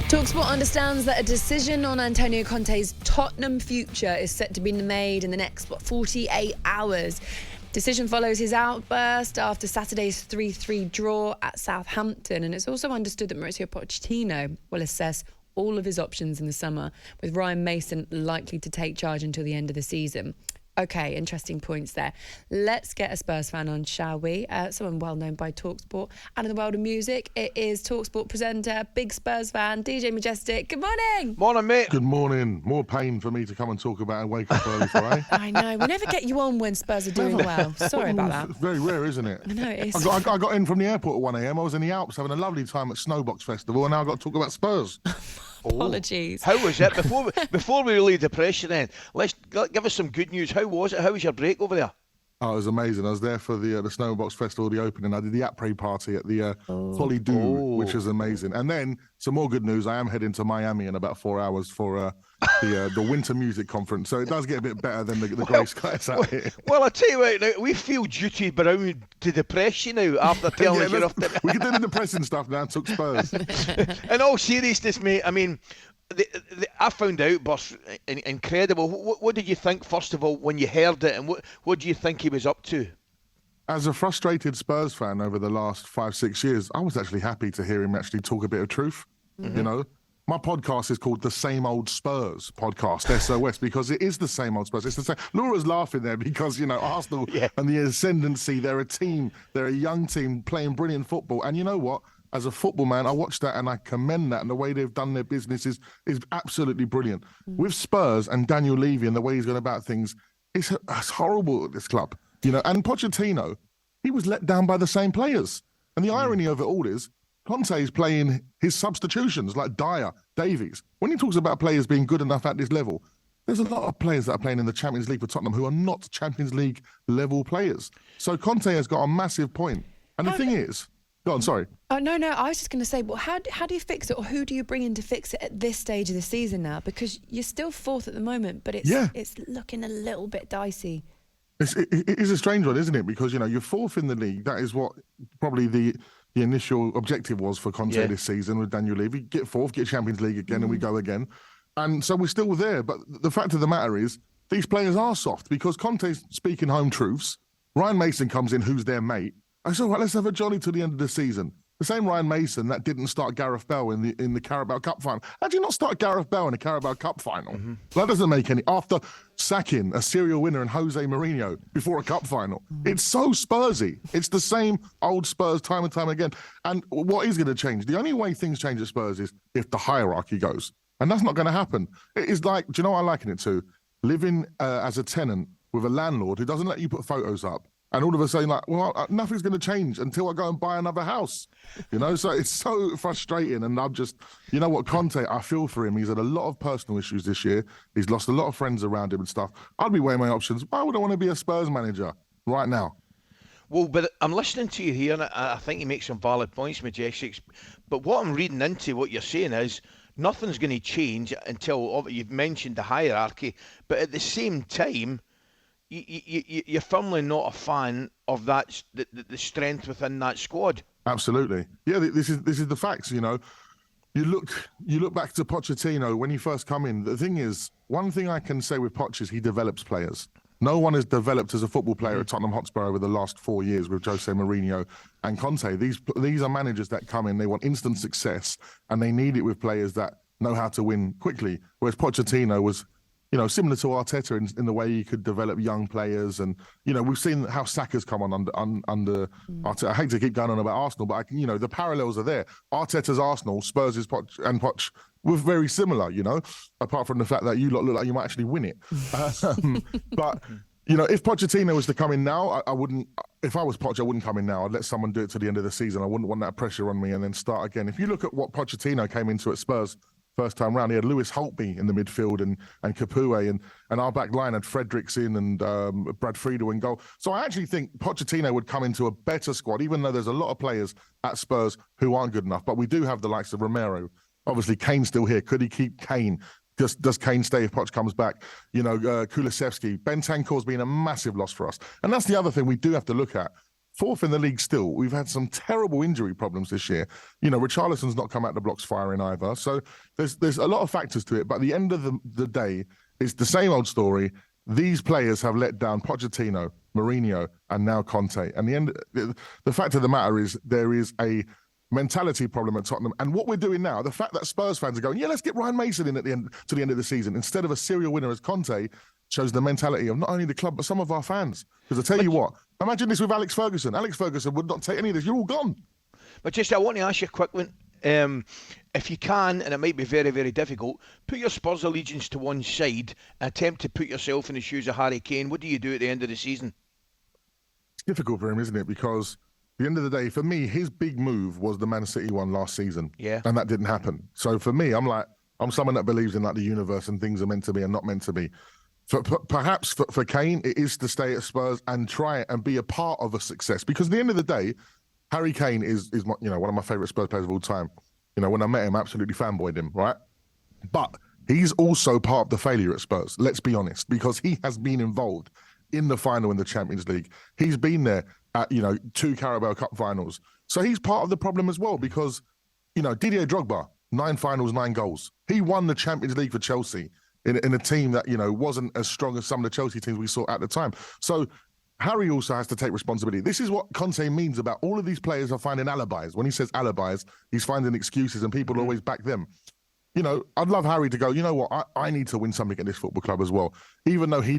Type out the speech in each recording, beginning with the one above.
talkSPORT understands that a decision on Antonio Conte's Tottenham future is set to be made in the next 48 hours. Decision follows his outburst after Saturday's 3-3 draw at Southampton, and it's also understood that Mauricio Pochettino will assess all of his options in the summer, with Ryan Mason likely to take charge until the end of the season. Okay, interesting points there. Let's get a Spurs fan on, shall we? Someone well known by talkSPORT and in the world of music. It is talkSPORT presenter, big Spurs fan, DJ Majestic. Good morning. Morning, mate. Good morning. More pain for me to come and talk about and wake up early for, eh? I know. We never get you on when Spurs are doing well. Sorry about that. It's very rare, isn't it? I know it is. I got in from the airport at 1 a.m. I was in the Alps having a lovely time at Snowbox Festival, and now I've got to talk about Spurs. Apologies. How was it? Before we really depress you then, give us some good news. How was it? How was your break over there? Oh, it was amazing. I was there for the Snowbox Festival, the opening. I did the après party at the Folly Do, which was amazing. And then some more good news. I am heading to Miami in about 4 hours for the Winter Music Conference. So it does get a bit better than the grey skies out here. Well, I tell you what, now, we feel duty bound to depress you now after telling us you're off to... We can do the depressing stuff now and took Spurs. In all seriousness, mate, I mean, I found out, boss, incredible. What did you think, first of all, when you heard it, and what do you think he was up to? As a frustrated Spurs fan over the last 5-6 years, I was actually happy to hear him actually talk a bit of truth. You know, my podcast is called the Same Old Spurs podcast, SOS, because it is the same old Spurs. It's the same. Laura's laughing there because, you know, Arsenal and the ascendancy, they're a team, they're a young team playing brilliant football. And you know what? As a football man, I watch that and I commend that, and the way they've done their business is absolutely brilliant. With Spurs and Daniel Levy and the way he's gone about things, it's horrible at this club. You know, and Pochettino, he was let down by the same players. And the irony of it all is, Conte is playing his substitutions like Dyer, Davies. When he talks about players being good enough at this level, there's a lot of players that are playing in the Champions League for Tottenham who are not Champions League level players. So Conte has got a massive point. And the thing is, go on, sorry. Oh, no, I was just going to say, well, how do you fix it, or who do you bring in to fix it at this stage of the season now? Because you're still fourth at the moment, but it's looking a little bit dicey. It is a strange one, isn't it? Because, you know, you're fourth in the league. That is what probably the initial objective was for Conte this season with Daniel Levy. Get fourth, get Champions League again, and we go again. And so we're still there. But the fact of the matter is, these players are soft because Conte's speaking home truths. Ryan Mason comes in, who's their mate. I said, right, let's have a jolly till the end of the season. The same Ryan Mason that didn't start Gareth Bale in the Carabao Cup final. How do you not start Gareth Bale in a Carabao Cup final? That doesn't make any... After sacking a serial winner in Jose Mourinho before a cup final. It's so Spursy. It's the same old Spurs time and time again. And what is going to change? The only way things change at Spurs is if the hierarchy goes. And that's not going to happen. It is like, do you know what I liken it to? Living as a tenant with a landlord who doesn't let you put photos up. And all of a sudden, like, well, nothing's going to change until I go and buy another house, you know? So it's so frustrating. And I'm just, you know what, Conte, I feel for him. He's had a lot of personal issues this year. He's lost a lot of friends around him and stuff. I'd be weighing my options. Why would I want to be a Spurs manager right now? Well, but I'm listening to you here, and I think you make some valid points, Majestics. But what I'm reading into what you're saying is nothing's going to change until, you've mentioned the hierarchy, but at the same time, you're firmly not a fan of that the strength within that squad. Absolutely, yeah. This is the facts. You know, you look back to Pochettino when he first come in. The thing is, one thing I can say with Poch is he develops players. No one has developed as a football player at Tottenham Hotspur over the last 4 years with Jose Mourinho and Conte. These are managers that come in, they want instant success, and they need it with players that know how to win quickly. Whereas Pochettino was, you know, similar to Arteta in the way he could develop young players. And, you know, we've seen how Saka's come on under Arteta. I hate to keep going on about Arsenal, but, you know, the parallels are there. Arteta's Arsenal, Spurs' Poch were very similar, you know, apart from the fact that you lot look like you might actually win it. But, you know, if Pochettino was to come in now, I wouldn't, if I was Poch, I wouldn't come in now. I'd let someone do it to the end of the season. I wouldn't want that pressure on me and then start again. If you look at what Pochettino came into at Spurs first time round, he had Lewis Holtby in the midfield and Capoue, and our back line had Fredrickson and Brad Friedel in goal. So I actually think Pochettino would come into a better squad, even though there's a lot of players at Spurs who aren't good enough. But we do have the likes of Romero. Obviously, Kane's still here. Could he keep Kane? Does Kane stay if Poch comes back? You know, Kulusevski. Bentancur's been a massive loss for us. And that's the other thing we do have to look at. 4th in the league still. We've had some terrible injury problems this year. You know, Richarlison's not come out the blocks firing either. So there's a lot of factors to it. But at the end of the day, it's the same old story. These players have let down Pochettino, Mourinho, and now Conte. And the fact of the matter is there is a mentality problem at Tottenham. And what we're doing now, the fact that Spurs fans are going, yeah, let's get Ryan Mason in to the end of the season, instead of a serial winner as Conte, shows the mentality of not only the club, but some of our fans. Because I tell you what, imagine this with Alex Ferguson. Alex Ferguson would not take any of this. You're all gone. But just, I want to ask you a quick one. If you can, and it might be very, very difficult, put your Spurs allegiance to one side and attempt to put yourself in the shoes of Harry Kane. What do you do at the end of the season? It's difficult for him, isn't it? Because at the end of the day, for me, his big move was the Man City one last season. Yeah. And that didn't happen. So for me, I'm someone that believes in like the universe and things are meant to be and not meant to be. Perhaps for Kane, it is to stay at Spurs and try and be a part of a success. Because at the end of the day, Harry Kane is one of my favourite Spurs players of all time. You know, when I met him, I absolutely fanboyed him, right? But he's also part of the failure at Spurs, let's be honest, because he has been involved in the final in the Champions League. He's been there at, 2 Carabao Cup finals. So he's part of the problem as well because, Didier Drogba, 9 finals, 9 goals. He won the Champions League for Chelsea in a team that, wasn't as strong as some of the Chelsea teams we saw at the time. So Harry also has to take responsibility. This is what Conte means about all of these players are finding alibis. When he says alibis, he's finding excuses and people always back them. I'd love Harry to go, you know what, I need to win something at this football club as well. Even though he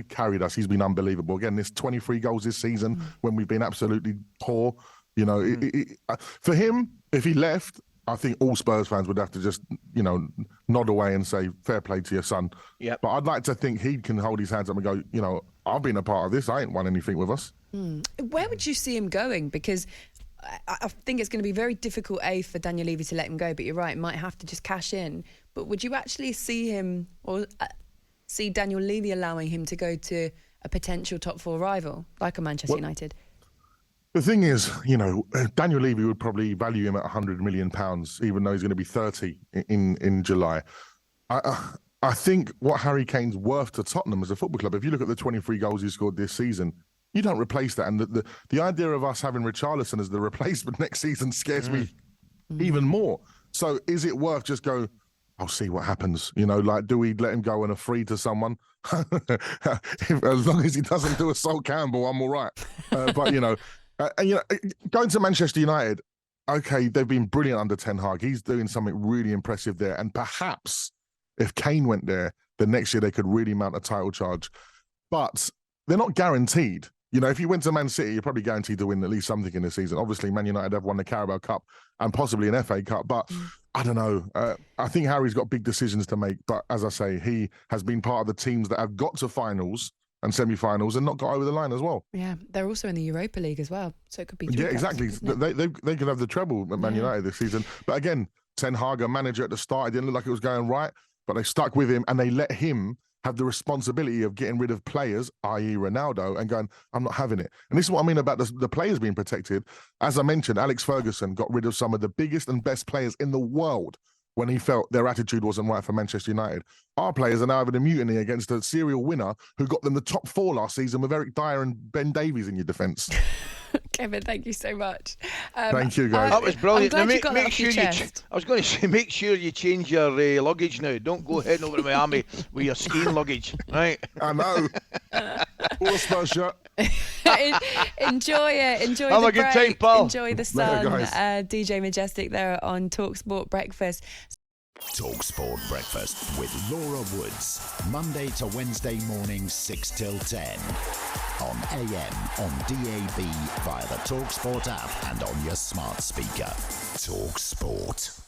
carried us, he's been unbelievable. Again, this 23 goals this season when we've been absolutely poor. For him, if he left, I think all Spurs fans would have to just, nod away and say, fair play to your son. Yep. But I'd like to think he can hold his hands up and go, I've been a part of this. I ain't won anything with us. Where would you see him going? Because I think it's going to be very difficult, for Daniel Levy to let him go. But you're right, might have to just cash in. But would you actually see him or see Daniel Levy allowing him to go to a potential top 4 rival like a Manchester United? The thing is, Daniel Levy would probably value him at £100 million, even though he's going to be 30 in July. I think what Harry Kane's worth to Tottenham as a football club, if you look at the 23 goals he scored this season, you don't replace that. And the idea of us having Richarlison as the replacement next season scares me even more. So is it worth just go, I'll see what happens? Do we let him go on a free to someone? As long as he doesn't do a Sol Campbell, I'm all right. Going to Manchester United, okay, they've been brilliant under Ten Hag. He's doing something really impressive there. And perhaps if Kane went there, the next year they could really mount a title charge. But they're not guaranteed. If you went to Man City, you're probably guaranteed to win at least something in the season. Obviously, Man United have won the Carabao Cup and possibly an FA Cup. But I don't know. I think Harry's got big decisions to make. But as I say, he has been part of the teams that have got to finals and semi-finals and not got over the line as well. Yeah, they're also in the Europa League as well. So it could be 3 Yeah, exactly. They could have the treble at Man United this season. But again, Ten Hag, a manager at the start, it didn't look like it was going right. But they stuck with him and they let him have the responsibility of getting rid of players, i.e. Ronaldo, and going, I'm not having it. And this is what I mean about the players being protected. As I mentioned, Alex Ferguson got rid of some of the biggest and best players in the world when he felt their attitude wasn't right for Manchester United. Our players are now having a mutiny against a serial winner who got them the top 4 last season with Eric Dyer and Ben Davies in your defence. Kevin, thank you so much. Thank you, guys. That was brilliant. I'm glad Now, you got that off your chest. I was going to say, make sure you change your luggage now. Don't go heading over to Miami with your skiing luggage, right? I know. Or a Spurs shirt. Enjoy it. Enjoy Have the a good break. time, pal. Enjoy the sun. Later, DJ Majestic there on talkSPORT Breakfast. talkSPORT Breakfast with Laura Woods. Monday to Wednesday mornings 6 till 10. On AM, on DAB, via the talkSPORT app and on your smart speaker. talkSPORT.